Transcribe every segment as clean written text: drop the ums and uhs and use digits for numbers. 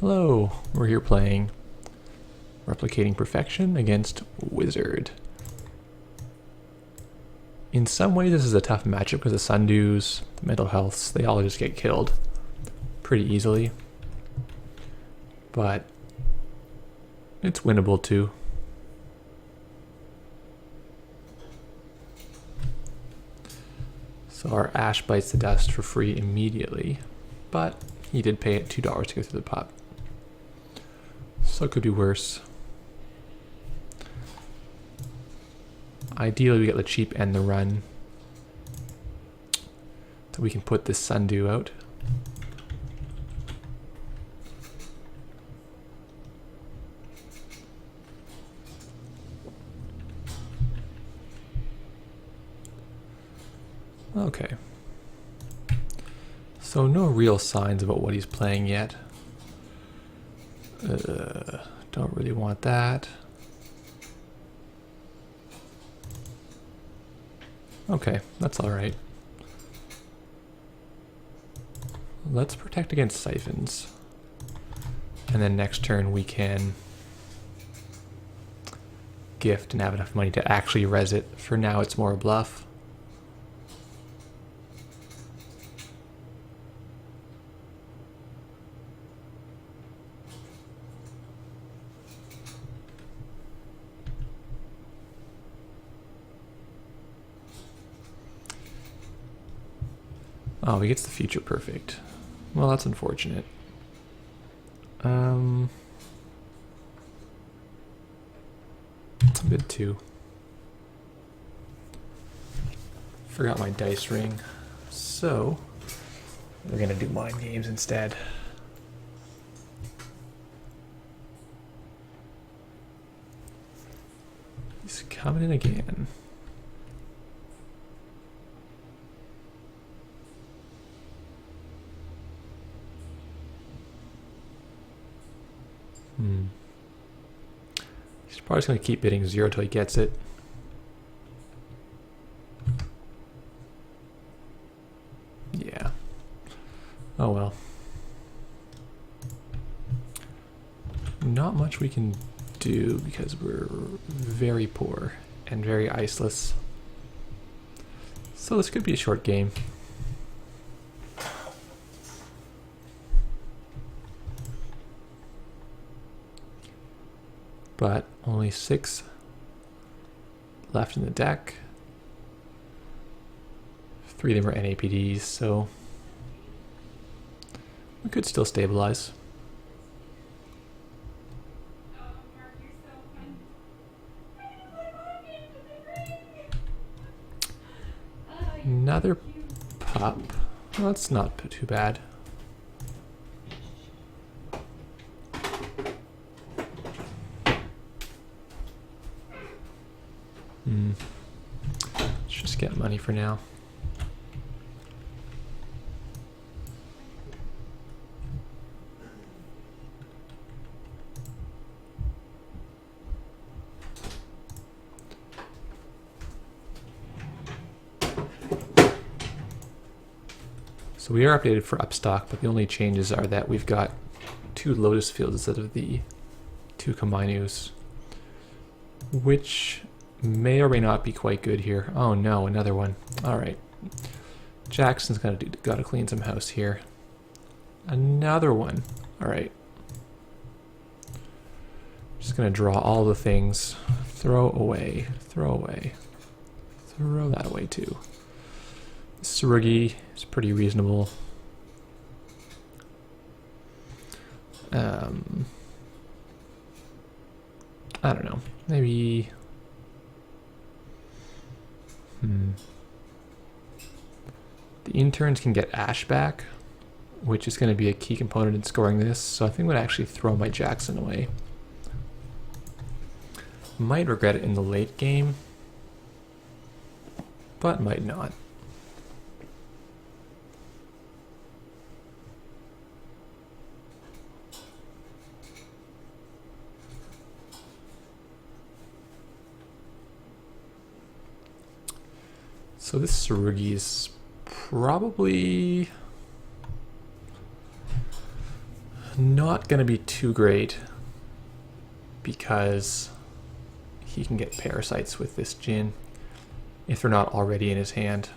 Hello, we're here playing Replicating Perfection against Whizzard. In some ways this is a tough matchup because the Sundews, the mental healths, they all just get killed pretty easily. But it's winnable too. So our Ash bites the dust for free immediately, but he did pay it $2 to go through the pot. So it could be worse. Ideally we get the cheap and the run, so we can put this Sundew out. Okay. So no real signs about what he's playing yet. Don't really want that. Okay, that's alright. Let's protect against siphons. And then next turn we can gift and have enough money to actually res it. For now it's more a bluff. Oh, he gets the future perfect. Well, that's unfortunate. A bit too. Forgot my dice ring. So, we're gonna do mind games instead. He's coming in again. He's probably just going to keep bidding 0 till he gets it. Yeah. Oh well. Not much we can do because we're very poor and very iceless. So this could be a short game. But only 6 left in the deck. 3 of them are NAPDs, so we could still stabilize. Another pup. Well, that's not too bad. Let's just get money for now. So we are updated for upstock, but the only changes are that we've got 2 Lotus Fields instead of the 2 Kamainus, which may or may not be quite good here. Oh no, another one. Alright. Jackson's gotta clean some house here. Another one. Alright. Just gonna draw all the things. Throw away. Throw away. Throw that away too. Tsurugi is pretty reasonable. I don't know. Maybe... The interns can get Ash back, which is going to be a key component in scoring this, so I think I'm going to actually throw my Jackson away. Might regret it in the late game, but might not. So this Tsurugi is probably not going to be too great because he can get parasites with this Djinn if they're not already in his hand.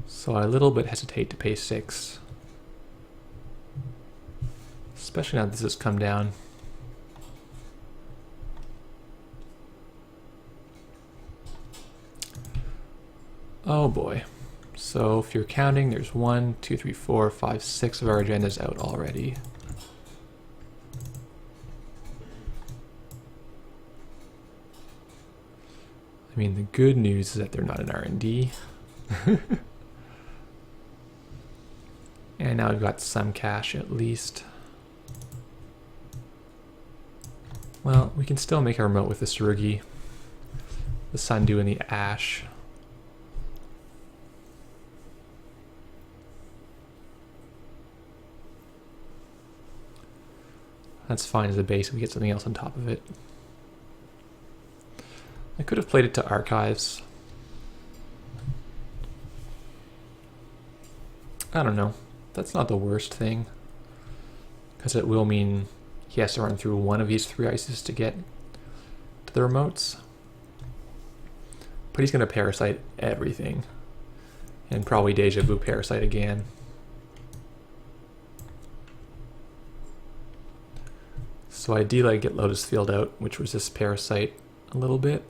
So I a little bit hesitate to pay 6. Especially now that this has come down. Oh boy. So if you're counting, there's 1, 2, 3, 4, 5, 6 of our agendas out already. I mean, the good news is that they're not in R&D. And now we've got some cash at least. Well, we can still make our remote with the Sarugi, the Sundew, and the Ash. That's fine as a base if we get something else on top of it. I could have played it to archives. I don't know. That's not the worst thing, because it will mean he has to run through one of these 3 ices to get to the remotes. But he's going to Parasite everything, and probably Deja Vu Parasite again. So ideally I get Lotus Field out, which resists Parasite a little bit.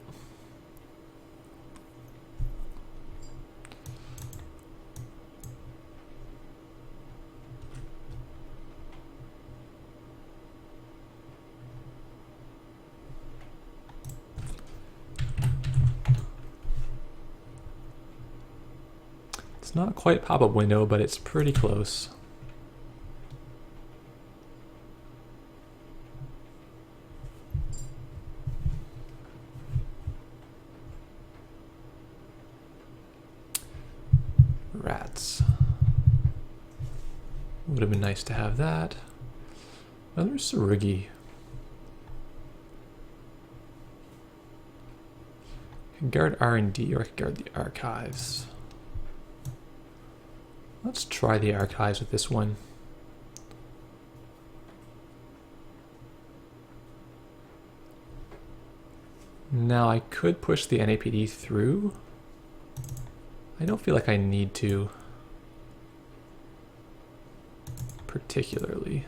It's not quite pop-up window, but it's pretty close. Rats. Would have been nice to have that. Oh, there's Sarugi. I can guard R&D, or I can guard the archives. Let's try the archives with this one. Now I could push the NAPD through. I don't feel like I need to, particularly.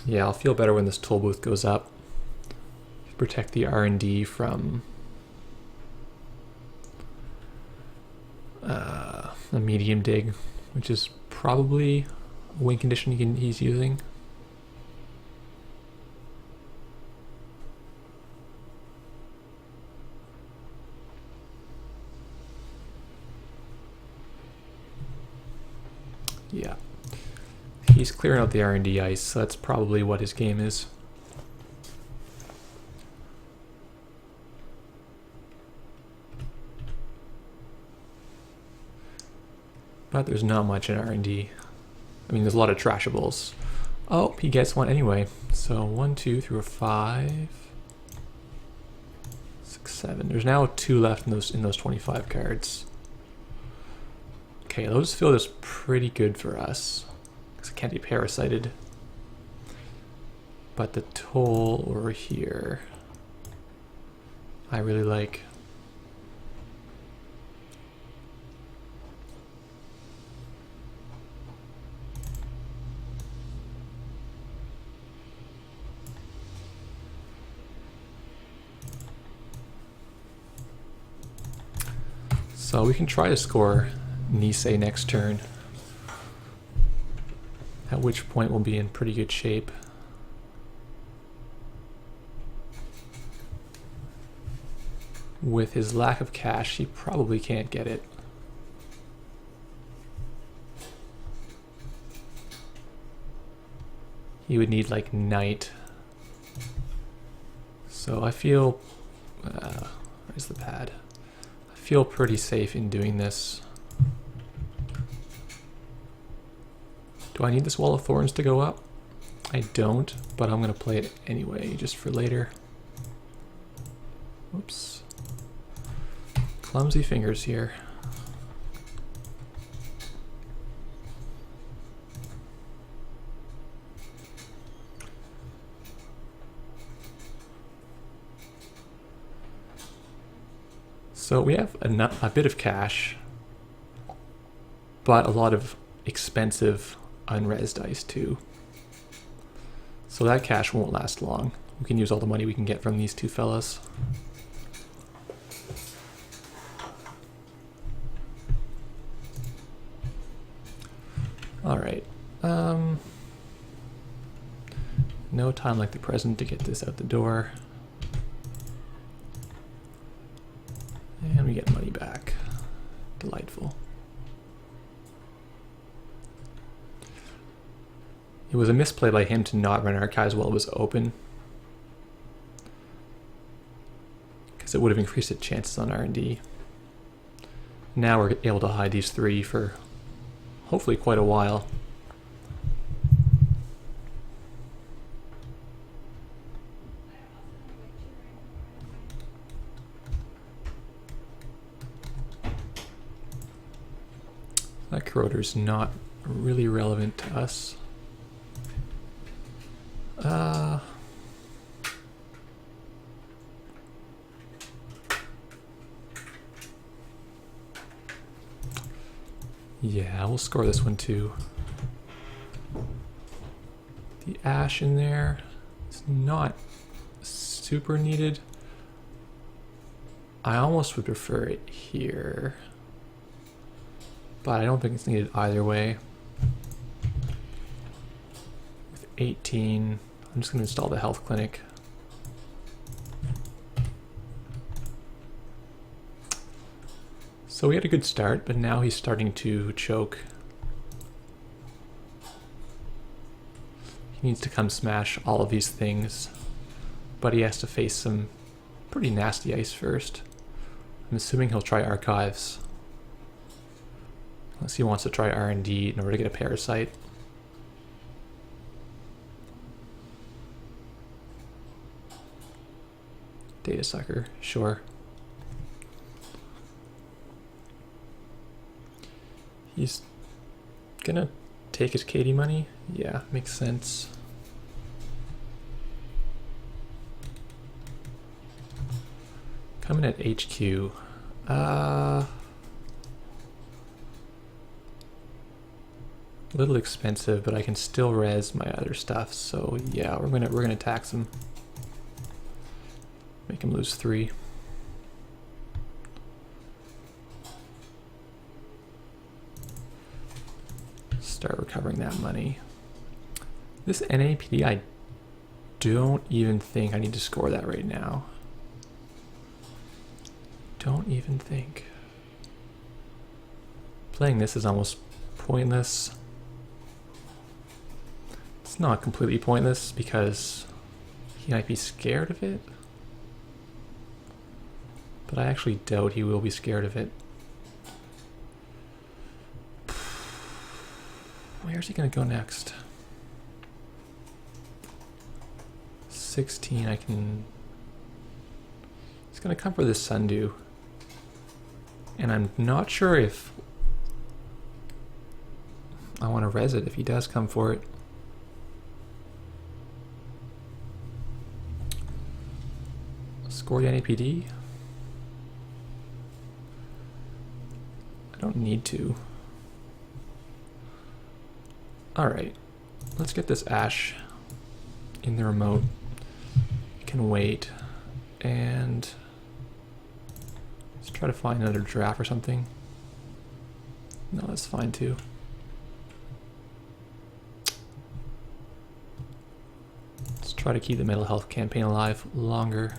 Yeah, I'll feel better when this toll booth goes up. Protect the R&D from a medium dig, which is probably a win condition he's using. Yeah. He's clearing out the R&D ice, so that's probably what his game is. But there's not much in R&D. I mean, there's a lot of trashables. Oh, he gets one anyway. So 1, 2, 3, 4, 5, 6, 7. There's now 2 left in those 25 cards. Okay, Lotus Field is pretty good for us, because it can't be parasited. But the toll over here, I really like. So we can try to score Nisei next turn, at which point we'll be in pretty good shape. With his lack of cash, he probably can't get it. He would need like Knight. So I feel, where's the pad? I feel pretty safe in doing this. Do I need this Wall of Thorns to go up? I don't, but I'm going to play it anyway, just for later. Oops. Clumsy fingers here. So we have a bit of cash, but a lot of expensive unresed ice too. So that cash won't last long. We can use all the money we can get from these two fellas. All right. No time like the present to get this out the door. And we get money back. Delightful. It was a misplay by him to not run archives while it was open, because it would have increased its chances on R&D. Now we're able to hide these three for hopefully quite a while. That corroder's not really relevant to us. Yeah, we'll score this one too. The ash in there is not super needed. I almost would prefer it here, but I don't think it's needed either way. With 18, I'm just going to install the health clinic. So we had a good start, but now he's starting to choke. He needs to come smash all of these things, but he has to face some pretty nasty ice first. I'm assuming he'll try archives, unless he wants to try R&D in order to get a Parasite. Data sucker, sure. He's gonna take his Katie money? Yeah, makes sense. Coming at HQ. A little expensive, but I can still res my other stuff, so yeah, we're gonna tax him. Make him lose 3. Start recovering that money. This NAPD, I don't even think I need to score that right now. Don't even think. Playing this is almost pointless. It's not completely pointless because he might be scared of it, but I actually doubt he will be scared of it. Where's he gonna go next? 16, I can... He's gonna come for this Sundew. And I'm not sure if I want to res it if he does come for it. Score the NAPD? I don't need to. Alright, let's get this ash in the remote. It can wait, and let's try to find another giraffe or something. No, that's fine too. Let's try to keep the mental health campaign alive longer.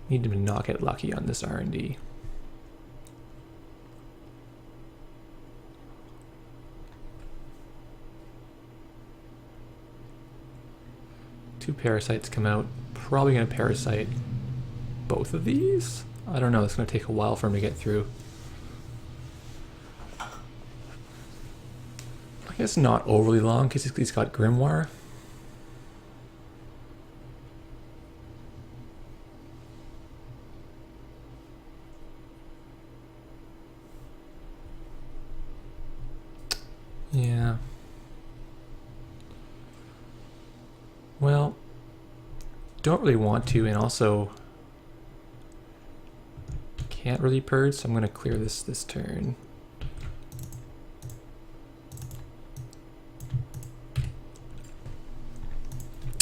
Need to not get lucky on this R&D. 2 parasites come out. Probably going to parasite both of these? I don't know, it's going to take a while for him to get through. I guess not overly long because he's got Grimoire. Yeah. Well, don't really want to, and also can't really purge, so I'm going to clear this turn.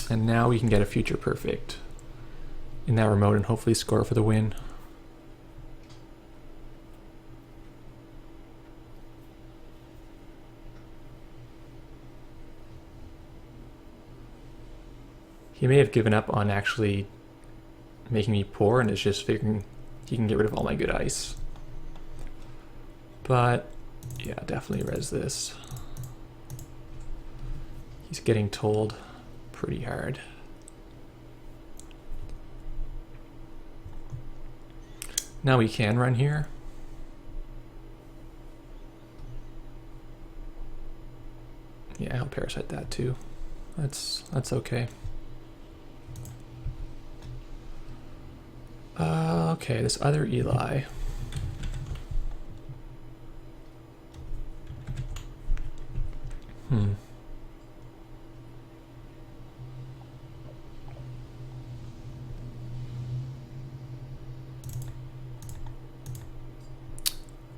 And now we can get a future perfect in that remote and hopefully score for the win. He may have given up on actually making me poor and is just figuring he can get rid of all my good ice. But yeah, definitely res this. He's getting told pretty hard. Now we can run here. Yeah, I'll parasite that too. That's okay. Okay, this other Eli.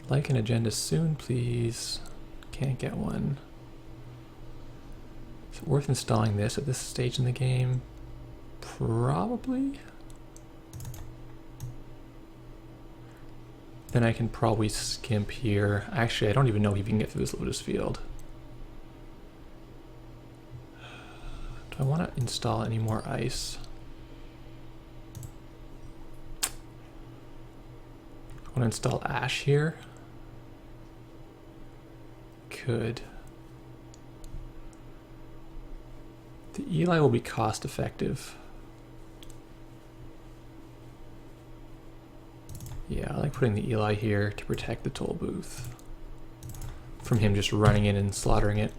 Like an agenda soon, please. Can't get one. Is it worth installing this at this stage in the game? Probably. Then I can probably skimp here. Actually, I don't even know if you can get through this Lotus Field. Do I want to install any more ice? I want to install Ash here. Could. The Eli will be cost effective. Yeah, I like putting the Eli here to protect the toll booth from him just running in and slaughtering it.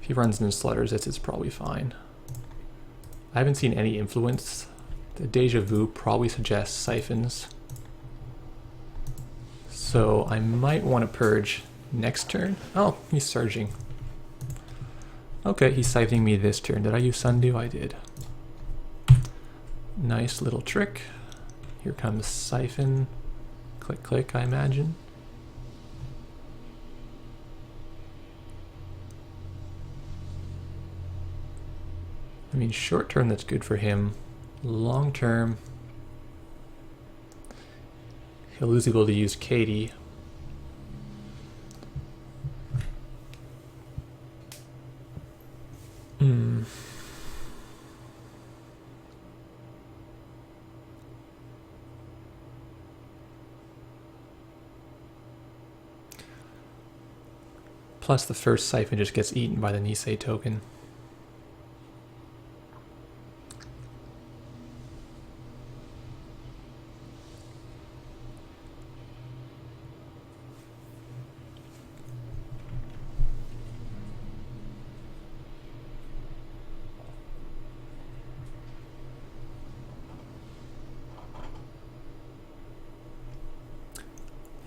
If he runs in and slaughters it, it's probably fine. I haven't seen any influence. The Deja Vu probably suggests siphons. So I might want to purge next turn. Oh, he's surging. Okay, he's siphoning me this turn. Did I use Sundew? I did. Nice little trick. Here comes Siphon. Click, click, I imagine. I mean, short term, that's good for him. Long term, he'll lose the ability to use Katie. Plus the first Siphon just gets eaten by the Nisei token.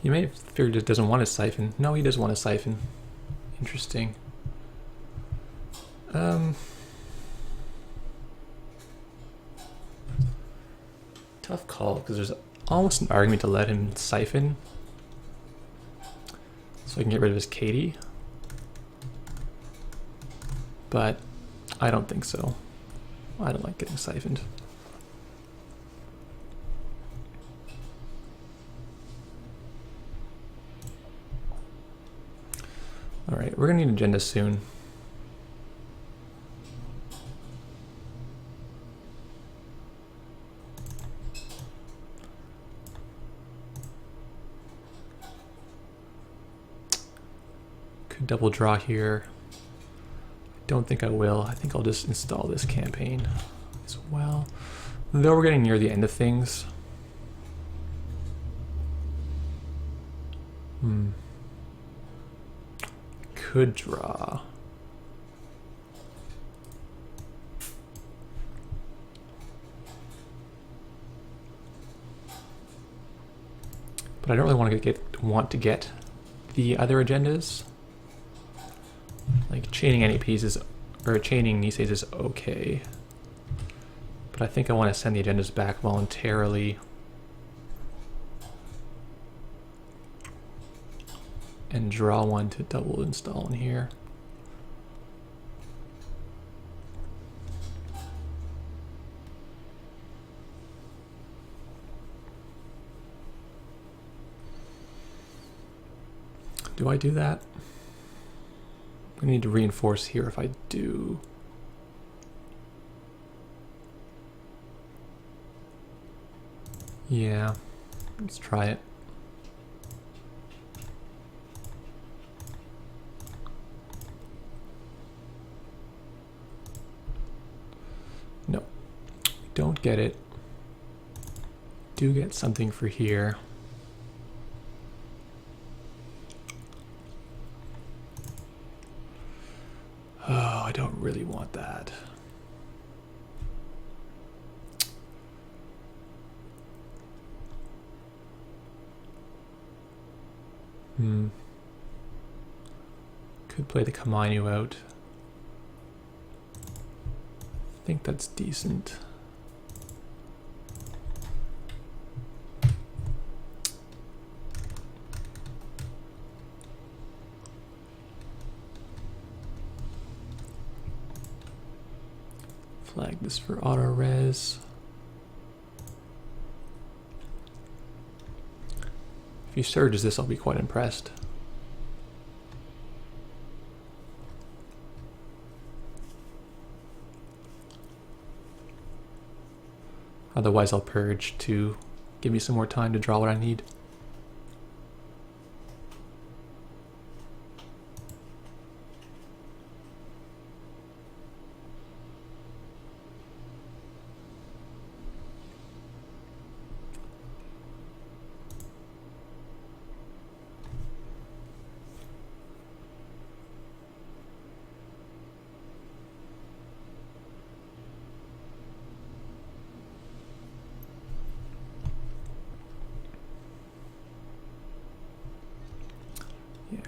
You may have figured it doesn't want a Siphon. No, he does want a Siphon. Interesting. Tough call, because there's almost an argument to let him Siphon so I can get rid of his Katie. But I don't think so. I don't like getting siphoned. Alright, we're gonna need agenda soon. Could double draw here. don't think I will. I think I'll just install this campaign as well. Though we're getting near the end of things. Could draw. But I don't really want to get the other agendas. Like chaining NEPs is, or chaining Niseis is okay. But I think I want to send the agendas back voluntarily. And draw one to double install in here. Do I do that? I need to reinforce here if I do. Yeah, let's try it. No, don't get it. Do get something for here. Oh, I don't really want that. Could play the Kamainu out. I think that's decent. Flag this for auto res. If he surges this, I'll be quite impressed. Otherwise, I'll purge to give me some more time to draw what I need.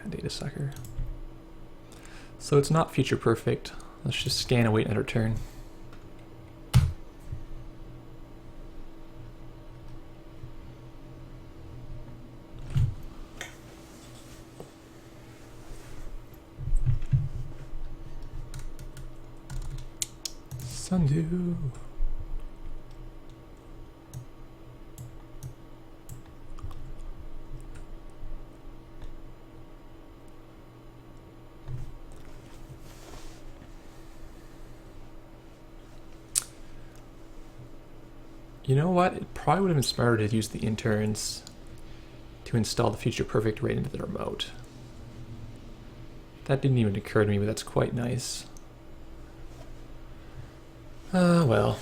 Data sucker. So it's not future perfect. Let's just scan and wait another turn. Sundew. You know what? It probably would have been smarter to use the interns to install the future perfect right into the remote. That didn't even occur to me, but that's quite nice. Well.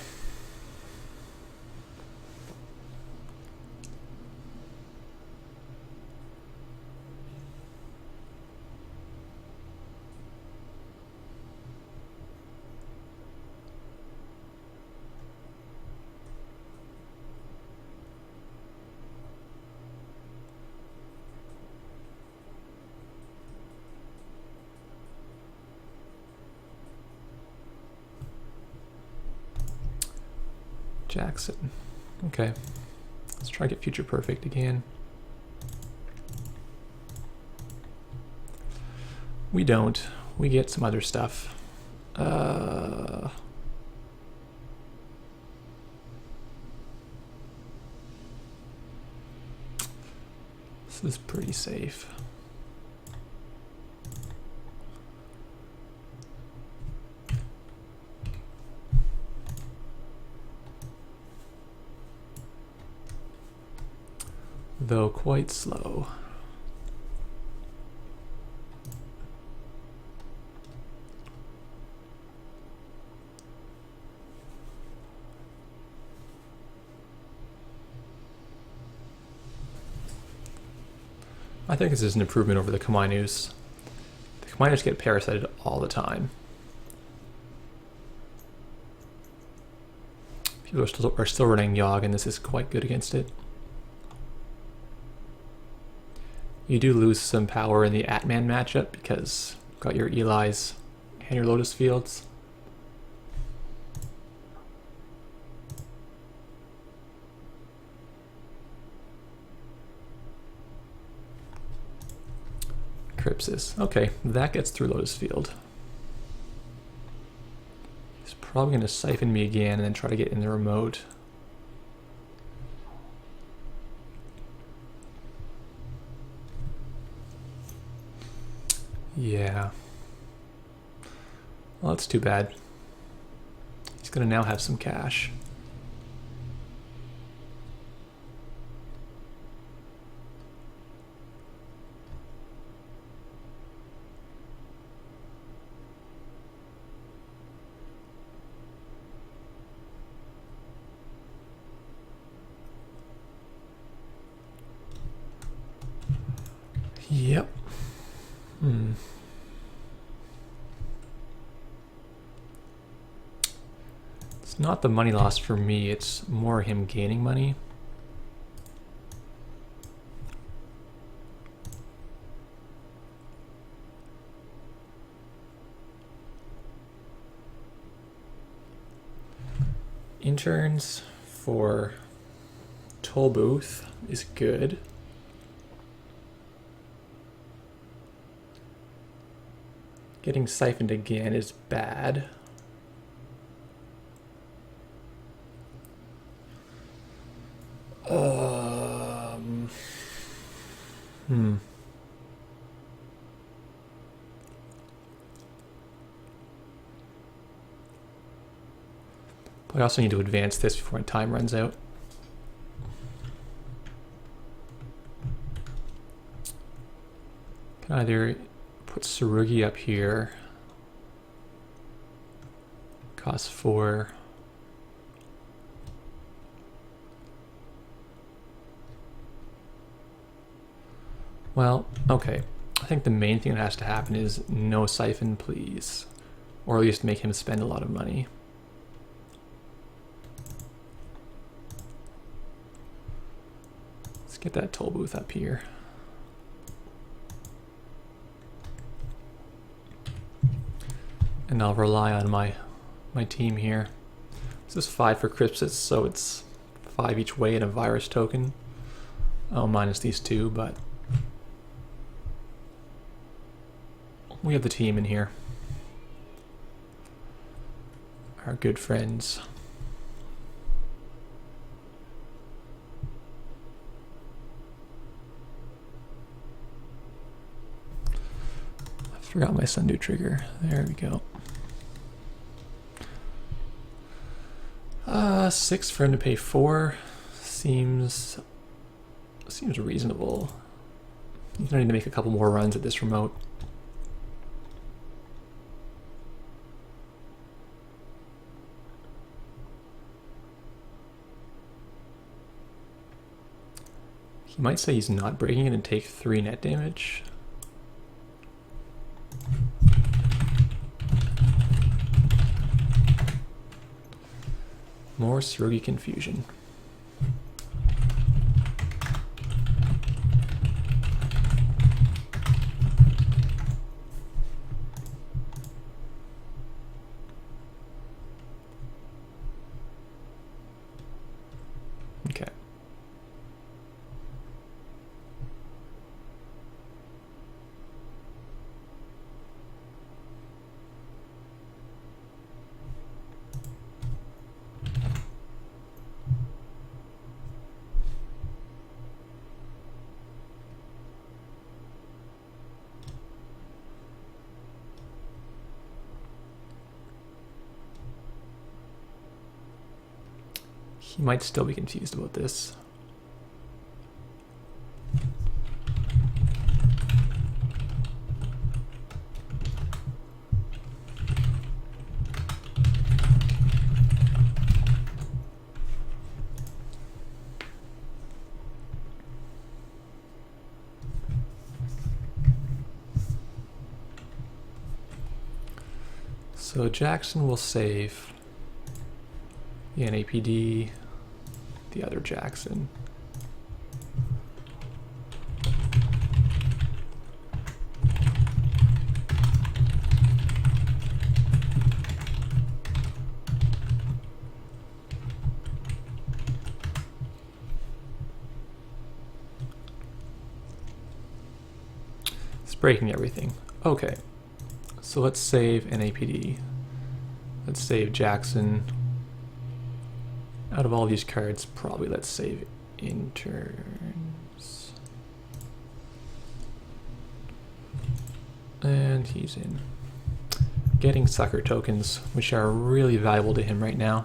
Jackson. Okay. Let's try to get future perfect again. We don't. We get some other stuff. This is pretty safe. Though quite slow. I think this is an improvement over the Kamainus. The Kamainus get parasited all the time. People are still running Yogg, and this is quite good against it. You do lose some power in the Atman matchup because you've got your Eli's and your Lotus Fields. Crypsis. Okay, that gets through Lotus Field. He's probably going to siphon me again and then try to get in the remote. Yeah. Well, that's too bad. He's going to now have some cash. Yep. It's not the money loss for me, it's more him gaining money. Interns for Toll Booth is good. Getting siphoned again is bad. But I also need to advance this before my time runs out. Can either put Tsurugi up here. Cost 4. Well, okay. I think the main thing that has to happen is no siphon, please. Or at least make him spend a lot of money. Let's get that toll booth up here. And I'll rely on my team here. This is 5 for Crypsis, so it's 5 each way and a virus token. Oh, minus these 2, but we have the team in here. Our good friends. I forgot my Sundew trigger. There we go. 6 for him to pay 4 seems reasonable. He's gonna need to make a couple more runs at this remote. He might say he's not breaking it and take 3 net damage. More Tsurugi confusion. Okay. He might still be confused about this. So Jackson will save the NAPD, the other Jackson. It's breaking everything. Okay, so let's save NAPD. Let's save Jackson. Out of all these cards, probably let's save interns. And he's in. Getting sucker tokens, which are really valuable to him right now.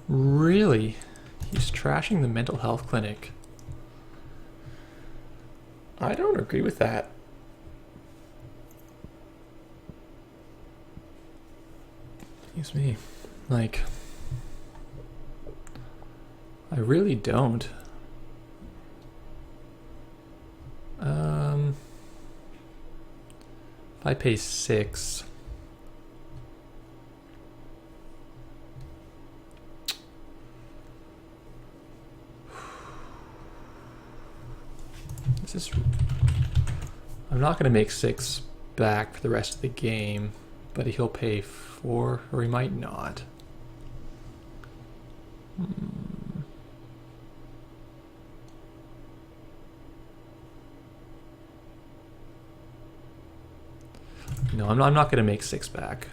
Really? He's trashing the mental health clinic. I don't agree with that. Excuse me. Like, I really don't. If I pay 6, this is, I'm not going to make 6 back for the rest of the game, but he'll pay 4, or he might not. No, I'm not going to make 6 back.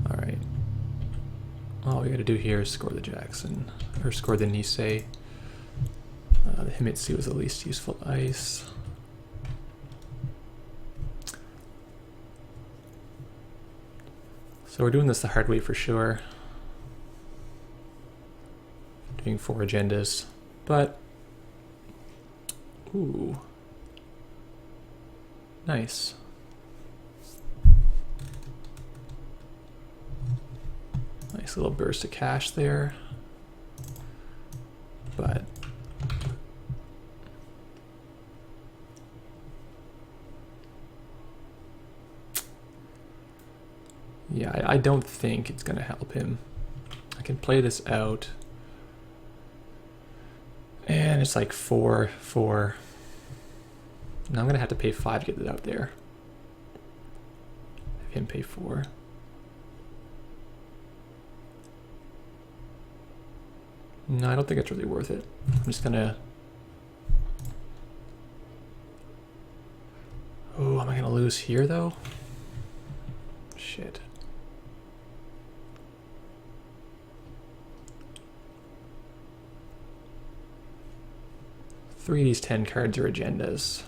All right. All we got to do here is score the Jackson, or score the Nisei. The Himitsu was the least useful ice. So we're doing this the hard way for sure. Doing 4 agendas, but ooh, nice. Nice little burst of cash there, but yeah, I don't think it's going to help him. I can play this out. And it's like 4, 4. Now I'm going to have to pay 5 to get it out there. Have him pay 4. No, I don't think it's really worth it. I'm just going to... Oh, am I going to lose here though? Shit. 3 of these 10 cards are agendas.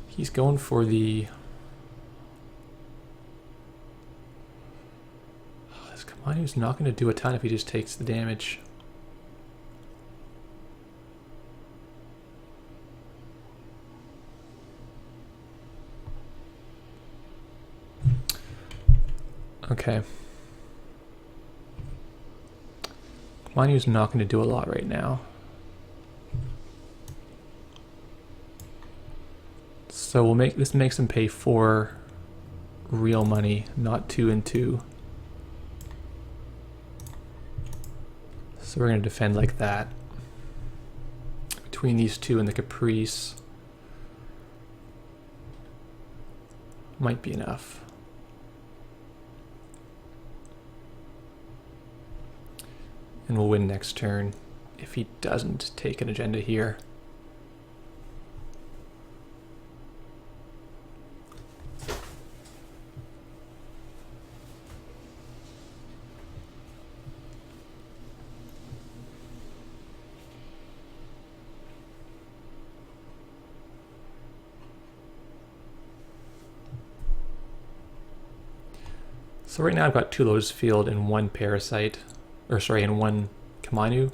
He's going for the... Oh, this Kamainu's not going to do a ton if he just takes the damage. Okay. Kamainu's not going to do a lot right now. So we'll make this makes him pay 4 real money, not 2 and 2. So we're going to defend like that. Between these 2 and the Caprice might be enough. And we'll win next turn if he doesn't take an agenda here. So right now I've got 2 Lotus Field and 1 Parasite, or sorry, and 1 Kamainu.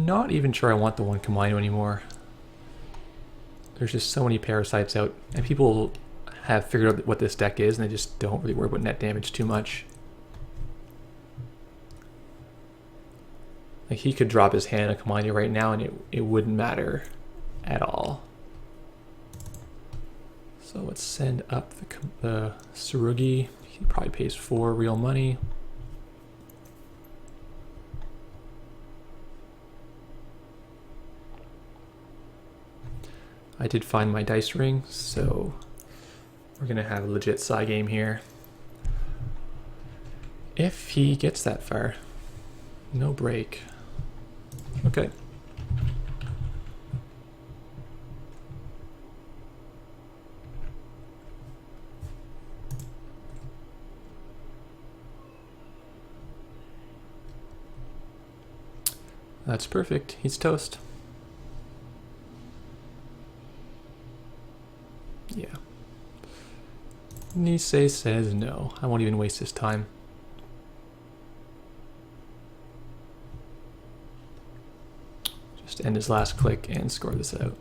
not even sure I want the one Kamino anymore. There's just so many Parasites out, and people have figured out what this deck is, and they just don't really worry about net damage too much. Like, he could drop his hand on Kamino right now, and it wouldn't matter at all. So let's send up the Tsurugi. He probably pays 4 real money. I did find my dice ring, so we're gonna have a legit side game here. If he gets that far. No break. Okay. That's perfect. He's toast. Yeah. Nisei says no. I won't even waste his time. Just end his last click and score this out.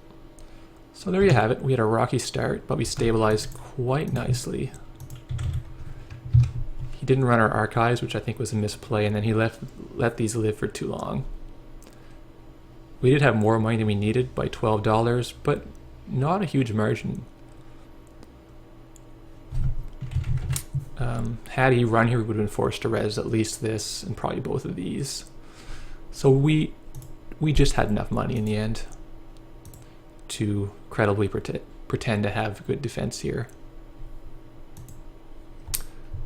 So there you have it. We had a rocky start, but we stabilized quite nicely. He didn't run our archives, which I think was a misplay, and then he let these live for too long. We did have more money than we needed by $12, but not a huge margin. Had he run here, we would have been forced to res at least this and probably both of these. So we just had enough money in the end to credibly pretend to have good defense here.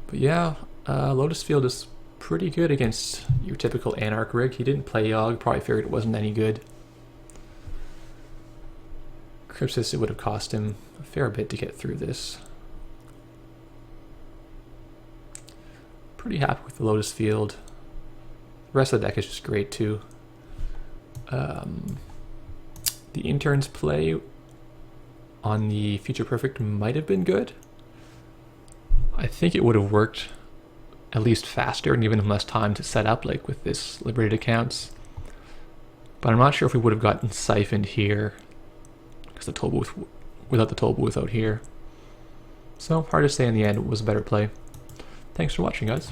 But yeah, Lotus Field is pretty good against your typical Anarch rig. He didn't play Yogg, probably figured it wasn't any good. Crypsis, it would have cost him a fair bit to get through this. Pretty happy with the Lotus Field. The rest of the deck is just great too. The Intern's play on the Future Perfect might have been good. I think it would have worked at least faster and given him less time to set up, like with this liberated accounts. But I'm not sure if we would have gotten siphoned here because the toll booth, without the toll booth out here. So hard to say in the end, it was a better play. Thanks for watching, guys.